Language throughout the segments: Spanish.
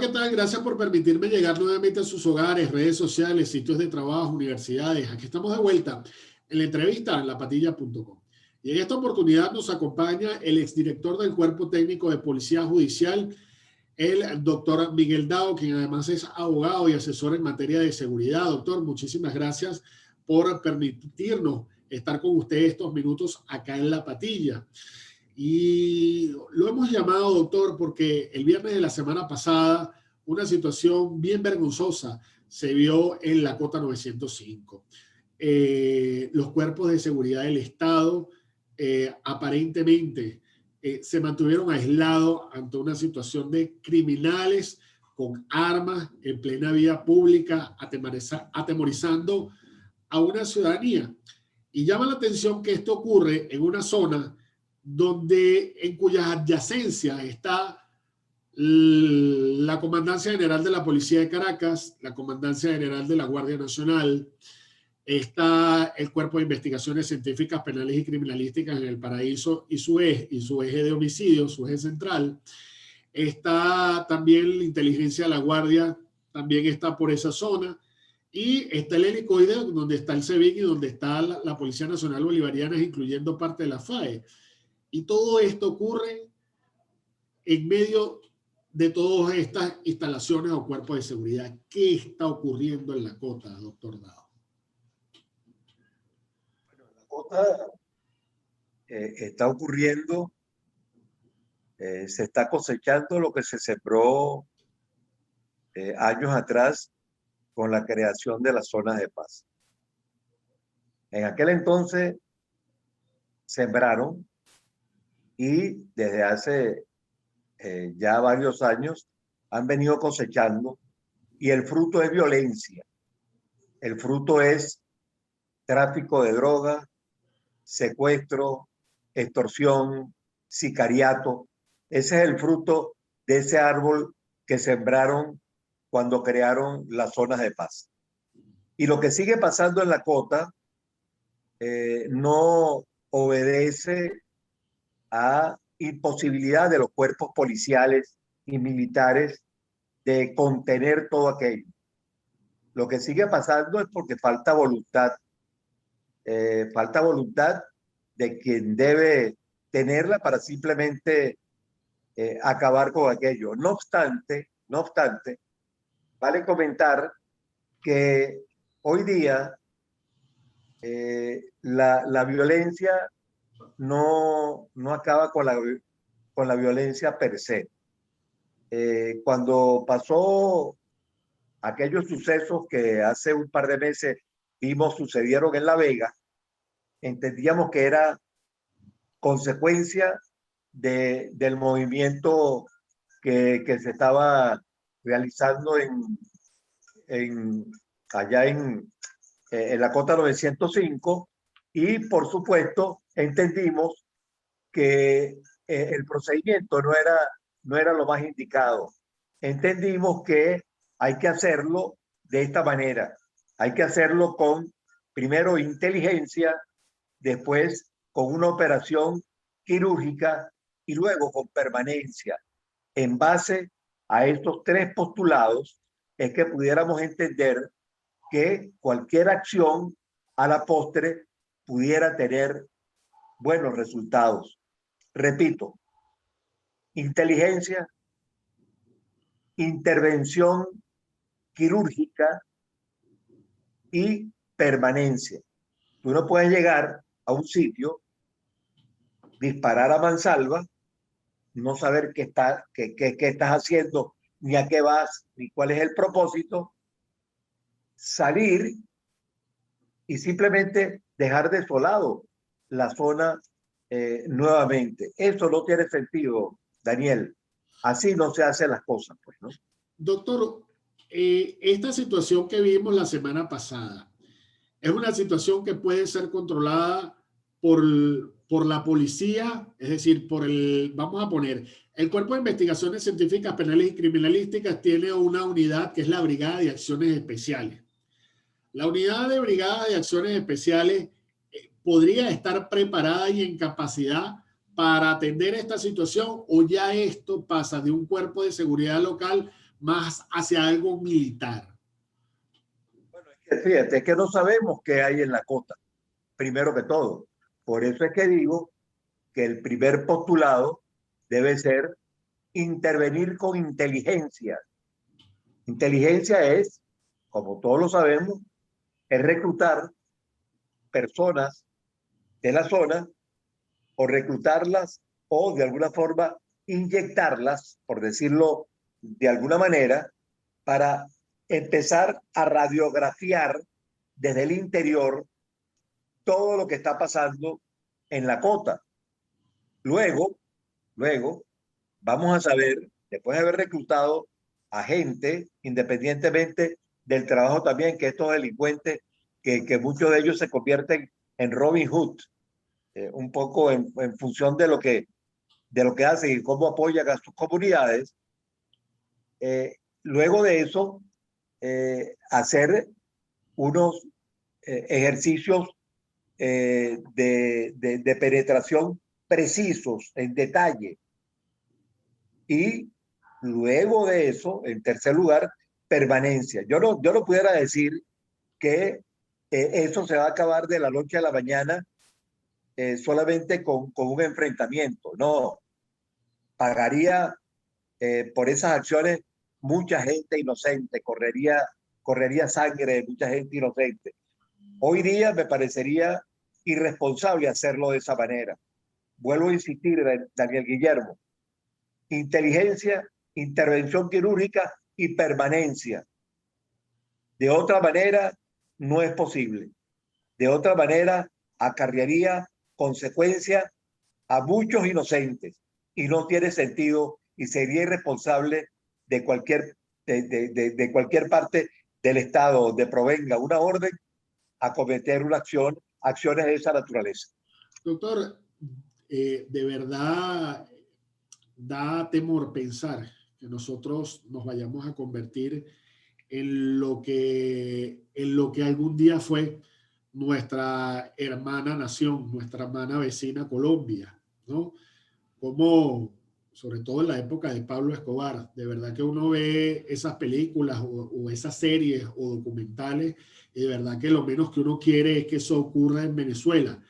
¿qué tal? Gracias por permitirme llegar nuevamente a sus hogares, redes sociales, sitios de trabajo, universidades. Aquí estamos de vuelta en la entrevista en lapatilla.com. Y en esta oportunidad nos acompaña el exdirector del Cuerpo Técnico de Policía Judicial, el doctor Miguel Dao, quien además es abogado y asesor en materia de seguridad. Doctor, muchísimas gracias por permitirnos estar con usted estos minutos acá en La Patilla. Y lo hemos llamado, doctor, porque el viernes de la semana pasada una situación bien vergonzosa se vio en la Cota 905. Los cuerpos de seguridad del Estado aparentemente se mantuvieron aislados ante una situación de criminales con armas en plena vía pública, atemorizando a una ciudadanía. Y llama la atención que esto ocurre en una zona en cuyas adyacencias está la Comandancia General de la Policía de Caracas, la Comandancia General de la Guardia Nacional, está el Cuerpo de Investigaciones Científicas, Penales y Criminalísticas en El Paraíso y su eje de homicidios, su eje central. Está también la Inteligencia de la Guardia, también está por esa zona. Y está el helicoide donde está el SEBIN y donde está la Policía Nacional Bolivariana, incluyendo parte de la FAE. Y todo esto ocurre en medio de todas estas instalaciones o cuerpos de seguridad. ¿Qué está ocurriendo en la Cota, doctor Dao? Bueno, en la Cota está ocurriendo, se está cosechando lo que se sembró años atrás con la creación de las zonas de paz. En aquel entonces sembraron y desde hace ya varios años han venido cosechando y el fruto es violencia. El fruto es tráfico de drogas, secuestro, extorsión, sicariato. Ese es el fruto de ese árbol que sembraron cuando crearon las zonas de paz. Y lo que sigue pasando en la Cota no obedece a imposibilidad de los cuerpos policiales y militares de contener todo aquello. Lo que sigue pasando es porque falta voluntad de quien debe tenerla para simplemente acabar con aquello. No obstante, vale comentar que hoy día la violencia no acaba con la violencia per se. Cuando pasó aquellos sucesos que hace un par de meses vimos sucedieron en La Vega, entendíamos que era consecuencia del movimiento que se estaba realizando allá en la Cota 905 y por supuesto entendimos que el procedimiento no era lo más indicado. Entendimos que hay que hacerlo de esta manera. Hay que hacerlo con, primero, inteligencia, después con una operación quirúrgica y luego con permanencia. En base a estos tres postulados es que pudiéramos entender que cualquier acción a la postre pudiera tener buenos resultados. Repito, inteligencia, intervención quirúrgica y permanencia. Tú no puedes llegar a un sitio, disparar a mansalva, no saber qué estás haciendo, ni a qué vas, ni cuál es el propósito, salir y simplemente dejar desolado la zona nuevamente. Eso no tiene sentido, Daniel. Así no se hacen las cosas, pues, ¿no? Doctor, esta situación que vimos la semana pasada es una situación que puede ser controlada por la policía, es decir, vamos a poner, el Cuerpo de Investigaciones Científicas, Penales y Criminalísticas tiene una unidad que es la Brigada de Acciones Especiales. La unidad de Brigada de Acciones Especiales podría estar preparada y en capacidad para atender esta situación, o ya esto pasa de un cuerpo de seguridad local más hacia algo militar? Bueno, es que fíjate, es que no sabemos qué hay en la costa, primero que todo. Por eso es que digo que el primer postulado debe ser intervenir con inteligencia. Inteligencia es, como todos lo sabemos, es reclutar personas de la zona o reclutarlas o de alguna forma inyectarlas, por decirlo de alguna manera, para empezar a radiografiar desde el interior todo lo que está pasando en la cota. Luego vamos a saber, después de haber reclutado a gente, independientemente del trabajo también, que estos delincuentes, que muchos de ellos se convierten en Robin Hood, un poco en función de lo que hacen y cómo apoyan a sus comunidades. Luego de eso, hacer unos ejercicios de penetración precisos, en detalle. Y luego de eso, en tercer lugar, permanencia. Yo no pudiera decir que eso se va a acabar de la noche a la mañana solamente con un enfrentamiento. No, pagaría por esas acciones mucha gente inocente, correría sangre de mucha gente inocente. Hoy día me parecería irresponsable hacerlo de esa manera. Vuelvo a insistir, Daniel Guillermo, inteligencia, intervención quirúrgica y permanencia. De otra manera, no es posible. De otra manera, acarrearía consecuencias a muchos inocentes y no tiene sentido y sería irresponsable de cualquier parte del Estado donde provenga una orden a cometer una acciones de esa naturaleza. Doctor, de verdad da temor pensar que nosotros nos vayamos a convertir en lo que algún día fue nuestra hermana nación, nuestra hermana vecina Colombia, ¿no? Como, sobre todo en la época de Pablo Escobar, de verdad que uno ve esas películas o esas series o documentales y de verdad que lo menos que uno quiere es que eso ocurra en Venezuela.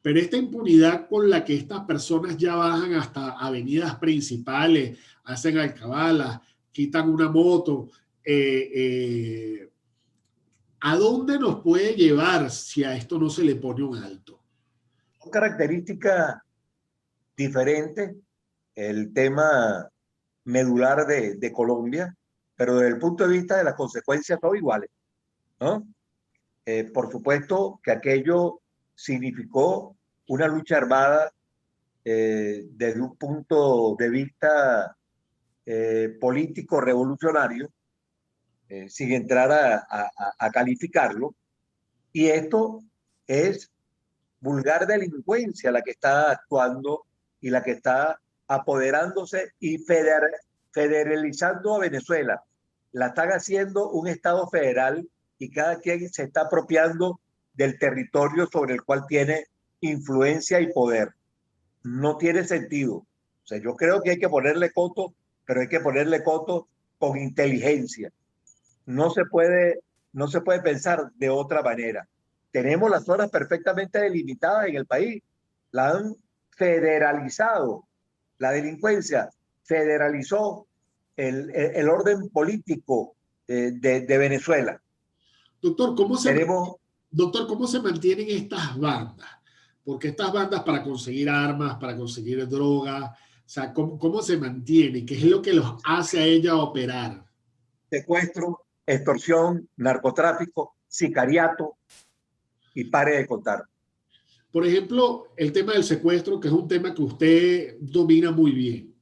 Pero esta impunidad con la que estas personas ya bajan hasta avenidas principales, hacen alcabalas, quitan una moto, ¿a dónde nos puede llevar si a esto no se le pone un alto? Son características diferentes, el tema medular de Colombia, pero desde el punto de vista de las consecuencias son iguales, ¿no? Por supuesto que aquello significó una lucha armada desde un punto de vista político revolucionario, sin entrar a calificarlo, y esto es vulgar delincuencia la que está actuando y la que está apoderándose y federalizando a Venezuela. La están haciendo un Estado federal y cada quien se está apropiando del territorio sobre el cual tiene influencia y poder. No tiene sentido. O sea, yo creo que hay que ponerle coto, pero hay que ponerle coto con inteligencia. No se puede pensar de otra manera. Tenemos las zonas perfectamente delimitadas en el país. La han federalizado. La delincuencia federalizó el orden político de Venezuela. Doctor, ¿cómo se mantienen estas bandas? Porque estas bandas para conseguir armas, para conseguir droga, o sea, ¿cómo se mantienen? ¿Qué es lo que los hace a ellas operar? Secuestro, extorsión, narcotráfico, sicariato y pare de contar. Por ejemplo, el tema del secuestro, que es un tema que usted domina muy bien.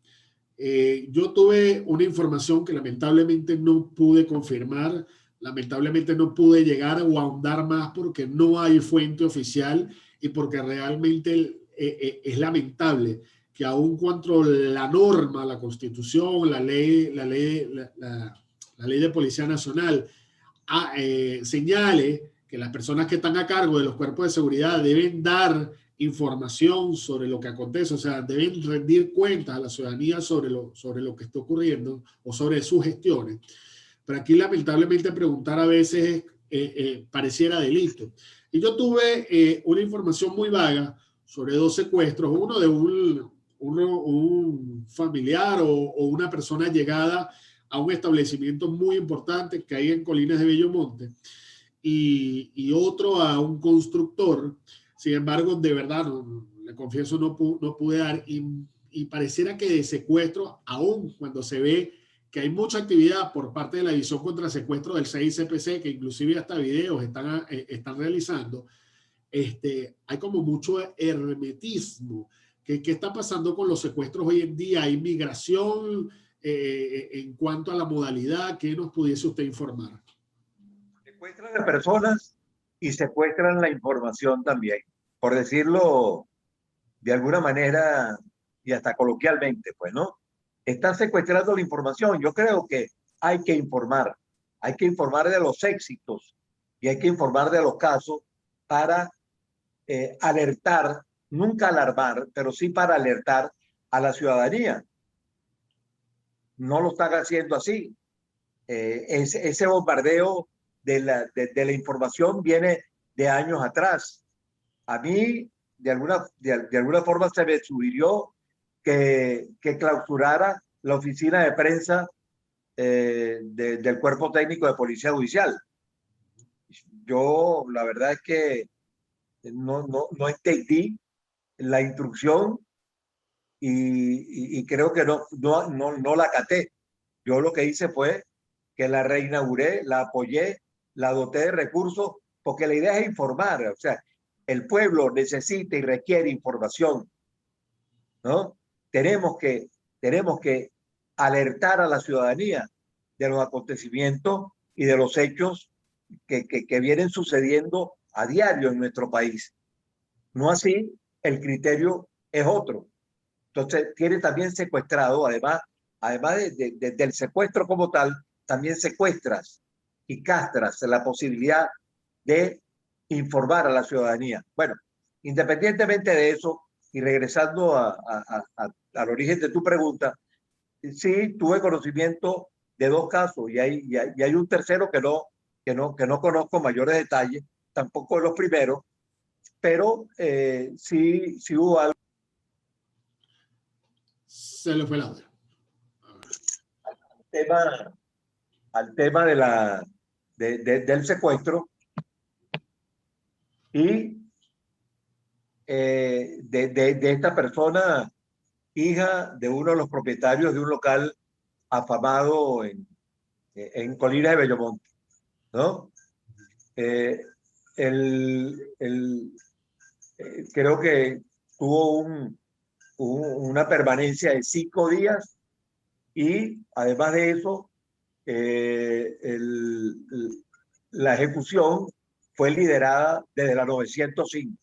Yo tuve una información que lamentablemente no pude confirmar, lamentablemente no pude llegar o ahondar más porque no hay fuente oficial y porque realmente es lamentable que aun cuando la norma, la constitución, la ley de Policía Nacional señale que las personas que están a cargo de los cuerpos de seguridad deben dar información sobre lo que acontece, o sea, deben rendir cuentas a la ciudadanía sobre lo que está ocurriendo o sobre sus gestiones. Pero aquí lamentablemente preguntar a veces pareciera delito. Y yo tuve una información muy vaga sobre 2 secuestros, uno de un familiar o una persona llegada a un establecimiento muy importante que hay en Colinas de Bellomonte y otro a un constructor. Sin embargo, de verdad, le confieso, no pude dar y pareciera que de secuestro, aún cuando se ve que hay mucha actividad por parte de la División contra Secuestro del CICPC, que inclusive hasta videos están realizando, hay como mucho hermetismo. ¿Qué está pasando con los secuestros hoy en día? ¿Hay migración en cuanto a la modalidad? ¿Qué nos pudiese usted informar? Secuestran a personas y secuestran la información también, por decirlo de alguna manera y hasta coloquialmente, pues, ¿no? Están secuestrando la información. Yo creo que hay que informar de los éxitos y hay que informar de los casos para alertar, nunca alarmar, pero sí para alertar a la ciudadanía. No lo están haciendo así. Ese bombardeo de la información viene de años atrás. A mí, de alguna forma, se me sugirió que clausurara la oficina de prensa del Cuerpo Técnico de Policía Judicial. Yo, la verdad es que no entendí la instrucción y creo que no la acaté. Yo lo que hice fue que la reinauguré, la apoyé, la doté de recursos, porque la idea es informar. O sea, el pueblo necesita y requiere información, ¿no? Tenemos que alertar a la ciudadanía de los acontecimientos y de los hechos que vienen sucediendo a diario en nuestro país. No así, el criterio es otro. Entonces, tiene también secuestrado, además del secuestro como tal, también secuestras y castras la posibilidad de informar a la ciudadanía. Bueno, independientemente de eso, y regresando al origen de tu pregunta, sí tuve conocimiento de 2 casos y hay un tercero que no conozco mayores detalles, tampoco los primeros, pero sí hubo algo. Se le fue el audio. Tema, al tema del secuestro y de esta persona, hija de uno de los propietarios de un local afamado en Colina de Bellomonte, ¿no? Eh, el, el, creo que tuvo una permanencia de 5 días y además de eso, la ejecución fue liderada desde la 905,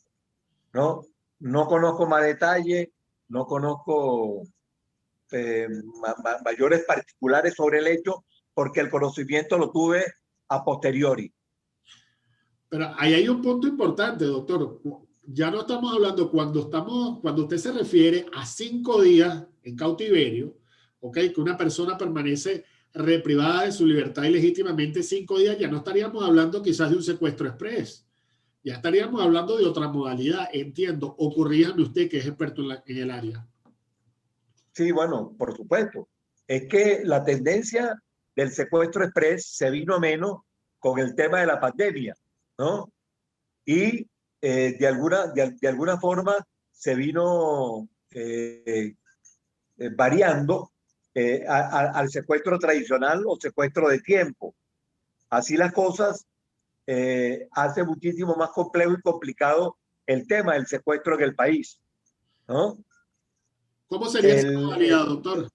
¿no? No conozco más detalles, no conozco mayores particulares sobre el hecho, porque el conocimiento lo tuve a posteriori. Pero ahí hay un punto importante, doctor. Ya no estamos hablando cuando usted se refiere a 5 días en cautiverio, ¿ok? Que una persona permanece reprivada de su libertad ilegítimamente 5 días, ya no estaríamos hablando quizás de un secuestro express. Ya estaríamos hablando de otra modalidad, entiendo. O corríjame usted, que es experto en el área. Sí, bueno, por supuesto. Es que la tendencia del secuestro express se vino a menos con el tema de la pandemia, ¿no? Y de alguna forma se vino variando al secuestro tradicional o secuestro de tiempo. Así las cosas, hace muchísimo más complejo y complicado el tema del secuestro en el país, ¿no? ¿Cómo sería esa modalidad, doctor?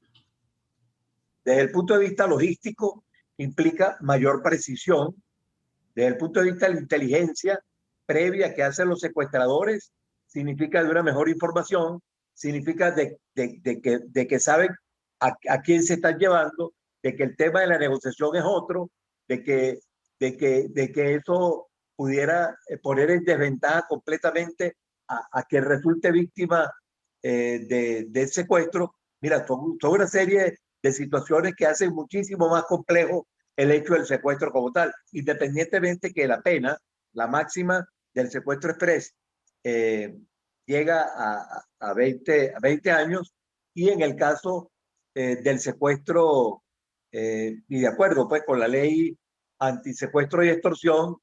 Desde el punto de vista logístico, implica mayor precisión. Desde el punto de vista de la inteligencia previa que hacen los secuestradores, significa de una mejor información, significa de que saben a quién se están llevando, de que el tema de la negociación es otro, de que eso pudiera poner en desventaja completamente a que resulte víctima del secuestro. Mira, son una serie de situaciones que hacen muchísimo más complejo el hecho del secuestro como tal, independientemente que la pena, la máxima del secuestro express, llega a 20 años, y en el caso del secuestro, y de acuerdo pues con la ley antisecuestro y extorsión,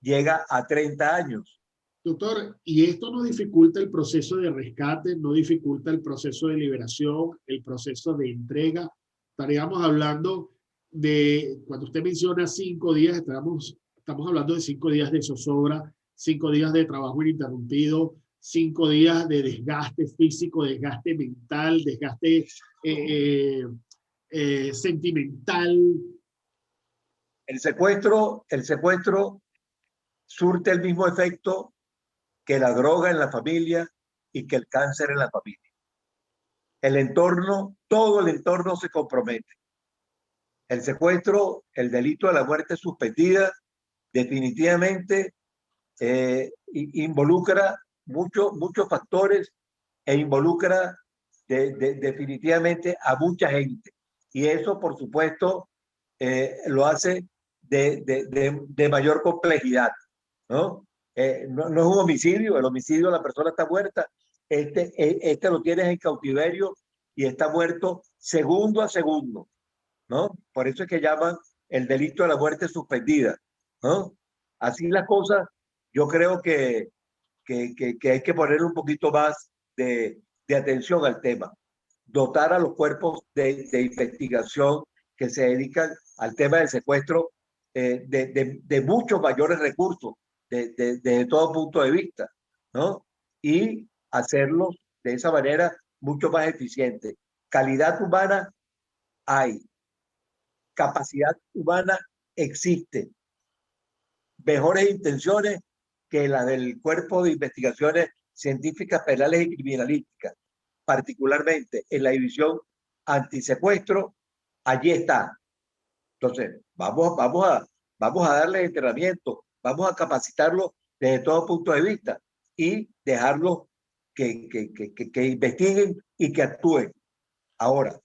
llega a 30 años. Doctor, ¿y esto no dificulta el proceso de rescate, no dificulta el proceso de liberación, el proceso de entrega? Estaríamos hablando de, cuando usted menciona 5 días, estamos hablando de 5 días de zozobra, 5 días de trabajo ininterrumpido, 5 días de desgaste físico, desgaste mental, desgaste sentimental. El secuestro surte el mismo efecto que la droga en la familia y que el cáncer en la familia. El entorno, todo el entorno se compromete. El secuestro, el delito de la muerte suspendida, definitivamente involucra muchos factores e involucra definitivamente a mucha gente. Y eso, por supuesto, lo hace de mayor complejidad, ¿no? No es un homicidio, el homicidio, la persona está muerta, este lo tienes en cautiverio y está muerto segundo a segundo, ¿no? Por eso es que llaman el delito de la muerte suspendida, ¿no? Así las cosas, yo creo que hay que ponerle un poquito más de atención al tema, dotar a los cuerpos de investigación que se dedican al tema del secuestro de muchos mayores recursos desde todo punto de vista, ¿no? Y hacerlos de esa manera mucho más eficiente. Calidad humana hay, capacidad humana existe, mejores intenciones que las del Cuerpo de Investigaciones Científicas, Penales y Criminalísticas, particularmente en la división antisecuestro, allí está. Entonces, vamos a darle entrenamiento, vamos a capacitarlo desde todo punto de vista y dejarlos que investiguen y que actúen. Ahora,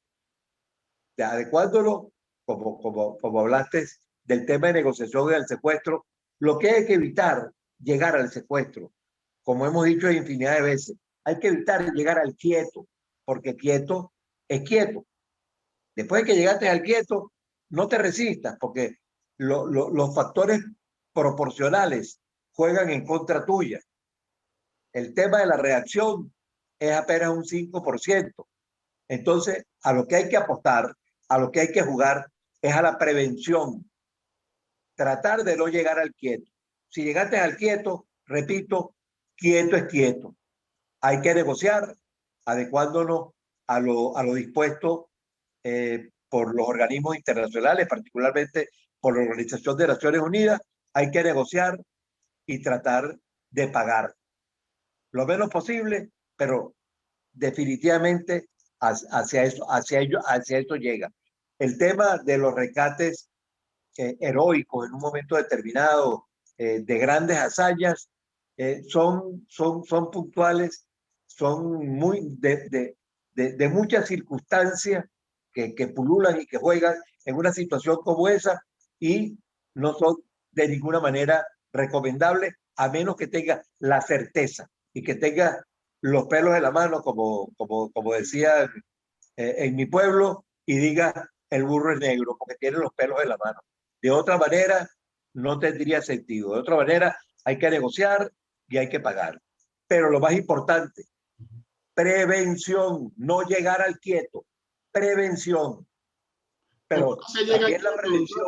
adecuándolo, como hablaste del tema de negociación y del secuestro, lo que hay que evitar llegar al secuestro, como hemos dicho infinidad de veces, hay que evitar llegar al quieto, porque quieto es quieto. Después de que llegaste al quieto, no te resistas, porque los factores proporcionales juegan en contra tuya. El tema de la reacción es apenas un 5%. Entonces, a lo que hay que apostar, a lo que hay que jugar, es a la prevención. Tratar de no llegar al quieto. Si llegaste al quieto, repito, quieto es quieto. Hay que negociar, adecuándonos a lo dispuesto por los organismos internacionales, particularmente por la Organización de Naciones Unidas. Hay que negociar y tratar de pagar lo menos posible, pero definitivamente hacia eso llega. El tema de los rescates heroicos en un momento determinado, de grandes hazañas, son puntuales, son muy de muchas circunstancias que pululan y que juegan en una situación como esa, y no son de ninguna manera recomendables, a menos que tenga la certeza y que tenga los pelos en la mano, como decía en mi pueblo, y diga el burro es negro, porque tiene los pelos en la mano. De otra manera, no tendría sentido. De otra manera, hay que negociar y hay que pagar. Pero lo más importante, prevención, no llegar al quieto, prevención. Pero también la prevención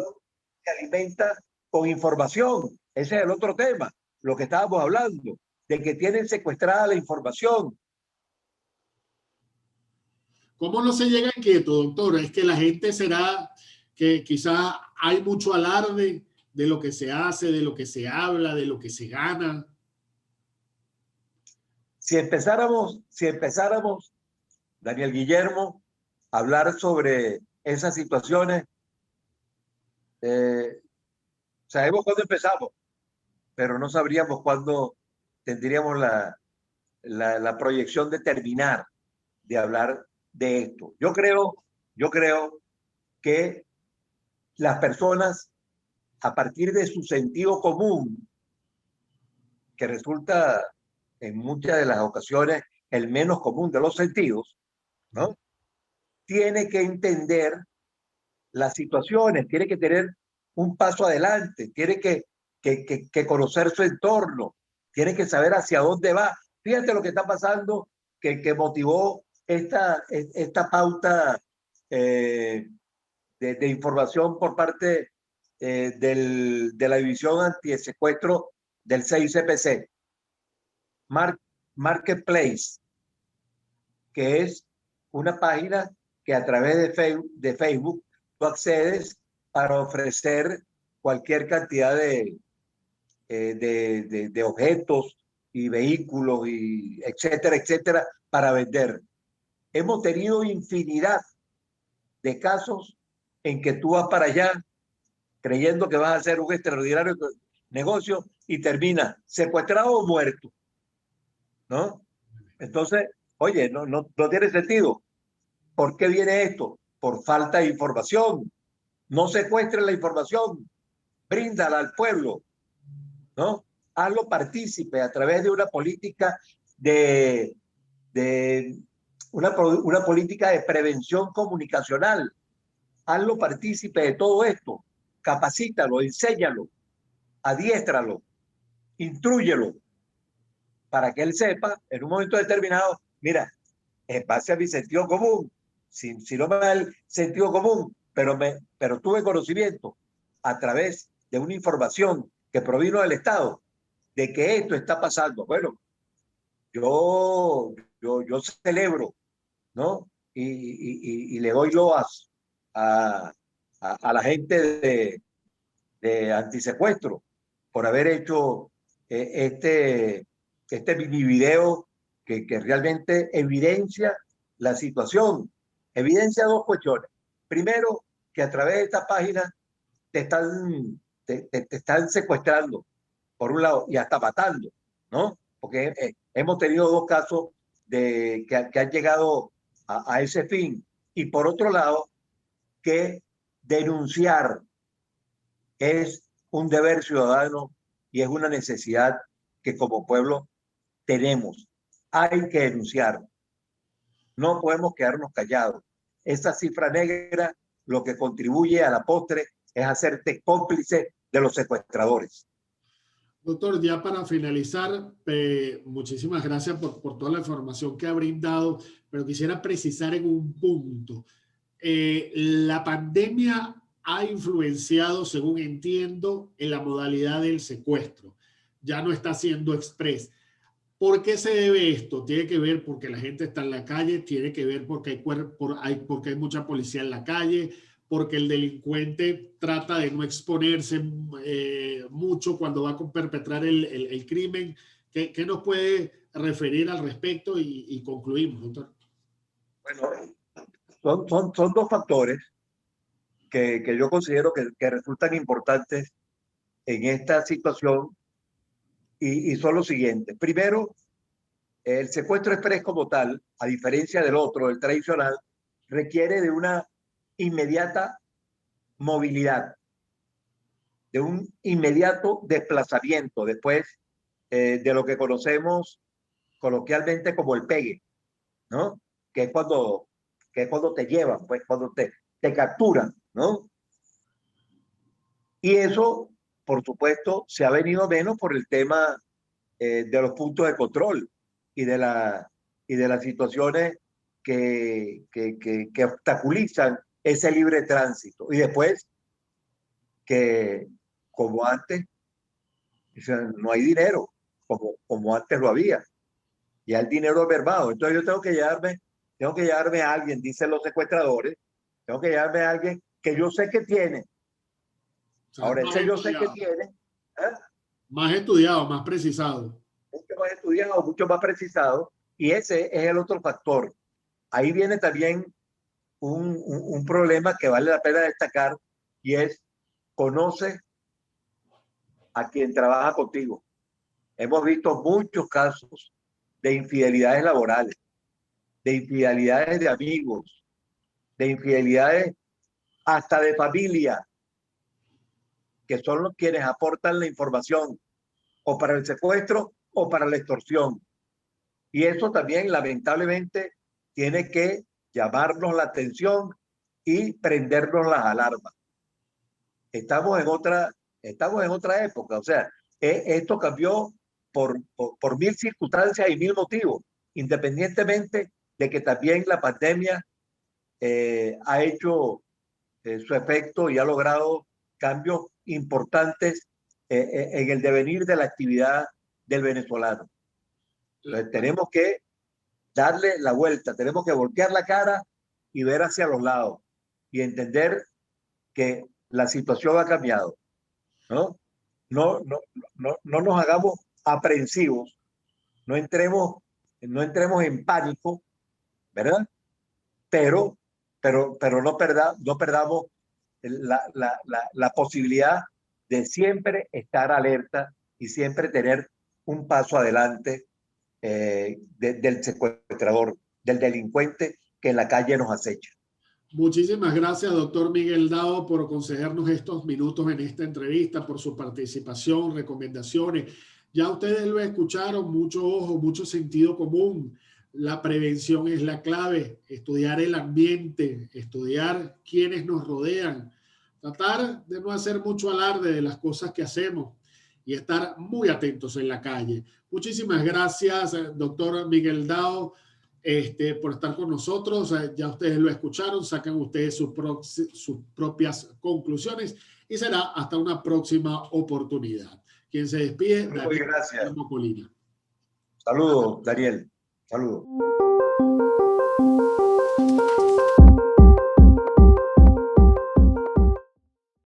se alimenta con información. Ese es el otro tema, lo que estábamos hablando, de que tienen secuestrada la información. ¿Cómo no se llega inquieto, doctor? Es que la gente será que quizás hay mucho alarde de lo que se hace, de lo que se habla, de lo que se gana. Si empezáramos, Daniel Guillermo, a hablar sobre esas situaciones, sabemos cuándo empezamos, pero no sabríamos cuándo tendríamos la proyección de terminar de hablar de esto. Yo creo que las personas, a partir de su sentido común, que resulta en muchas de las ocasiones el menos común de los sentidos, ¿no? Tiene que entender las situaciones, tiene que tener un paso adelante, tiene que conocer su entorno, tiene que saber hacia dónde va. Fíjate lo que está pasando, que motivó esta pauta de información por parte de la División Antisecuestro del CICPC, Marketplace, que es una página que a través de Facebook tú accedes para ofrecer cualquier cantidad de objetos y vehículos, y etcétera, etcétera, para vender. Hemos tenido infinidad de casos en que tú vas para allá creyendo que vas a hacer un extraordinario negocio y terminas secuestrado o muerto, ¿no? Entonces, oye, no tiene sentido. ¿Por qué viene esto? Por falta de información. No secuestres la información, bríndala al pueblo, ¿no? Hazlo partícipe a través de una política de una política de prevención comunicacional. Hazlo partícipe de todo esto. Capacítalo, enséñalo, adiéstralo, instrúyelo, para que él sepa en un momento determinado, mira, en base a mi sentido común, si no me da el sentido común, pero tuve conocimiento a través de una información que provino del Estado de que esto está pasando. Bueno, yo celebro, ¿no? Y le doy loas a la gente de antisecuestro por haber hecho este mini video que realmente evidencia la situación. Evidencia dos cuestiones. Primero, que a través de esta página te están secuestrando, por un lado, y hasta matando, ¿no? Porque hemos tenido dos casos que han llegado a ese fin. Y por otro lado, que denunciar es un deber ciudadano y es una necesidad que como pueblo tenemos. Hay que denunciar. No podemos quedarnos callados. Esa cifra negra lo que contribuye a la postre es hacerte cómplice de los secuestradores. Doctor, ya para finalizar, muchísimas gracias por toda la información que ha brindado, pero quisiera precisar en un punto. La pandemia ha influenciado, según entiendo, en la modalidad del secuestro. Ya no está siendo express. ¿Por qué se debe esto? Tiene que ver porque la gente está en la calle, tiene que ver porque porque hay mucha policía en la calle, porque el delincuente trata de no exponerse mucho cuando va a perpetrar el crimen. ¿Qué nos puede referir al respecto? Y concluimos, doctor. Bueno, son dos factores que yo considero que resultan importantes en esta situación y son los siguientes. Primero, el secuestro express como tal, a diferencia del otro, el tradicional, requiere de una inmediata movilidad, de un inmediato desplazamiento después de lo que conocemos coloquialmente como el pegue, ¿no? Que es cuando, te llevan, pues cuando te capturan, ¿no? Y eso, por supuesto, se ha venido menos por el tema de los puntos de control y de las situaciones que obstaculizan ese libre tránsito. Y después, que como antes, o sea, no hay dinero, como antes lo había. Ya el dinero es verbado. Entonces yo tengo que llevarme a alguien, dicen los secuestradores, tengo que llevarme a alguien que yo sé que tiene. O sea, Ahora, ese yo sé que tiene, ¿eh? Más estudiado, más precisado. Mucho más estudiado, mucho más precisado, y ese es el otro factor. Ahí viene también un problema que vale la pena destacar, y es: conoce a quien trabaja contigo. Hemos visto muchos casos de infidelidades laborales, de infidelidades de amigos, de infidelidades hasta de familia, que son los quienes aportan la información o para el secuestro o para la extorsión. Y eso también lamentablemente tiene que llamarnos la atención y prendernos las alarmas. Estamos en otra época, o sea, esto cambió por mil circunstancias y mil motivos, independientemente de que también la pandemia ha hecho su efecto y ha logrado cambios importantes en el devenir de la actividad del venezolano. Entonces, tenemos que darle la vuelta, tenemos que voltear la cara y ver hacia los lados y entender que la situación ha cambiado, ¿no? No nos hagamos aprensivos, no entremos en pánico, ¿verdad? Pero no perdamos la posibilidad de siempre estar alerta y siempre tener un paso adelante del secuestrador, del delincuente que en la calle nos acecha. Muchísimas gracias, doctor Miguel Dao, por concedernos estos minutos en esta entrevista, por su participación, recomendaciones. Ya ustedes lo escucharon, mucho ojo, mucho sentido común. La prevención es la clave, estudiar el ambiente, estudiar quienes nos rodean, tratar de no hacer mucho alarde de las cosas que hacemos y estar muy atentos en la calle. Muchísimas gracias, doctor Miguel Dao, por estar con nosotros. Ya ustedes lo escucharon, sacan ustedes sus propias conclusiones y será hasta una próxima oportunidad. Quien se despide, Muy gracias. Colina. Saludos, Daniel. Saludos.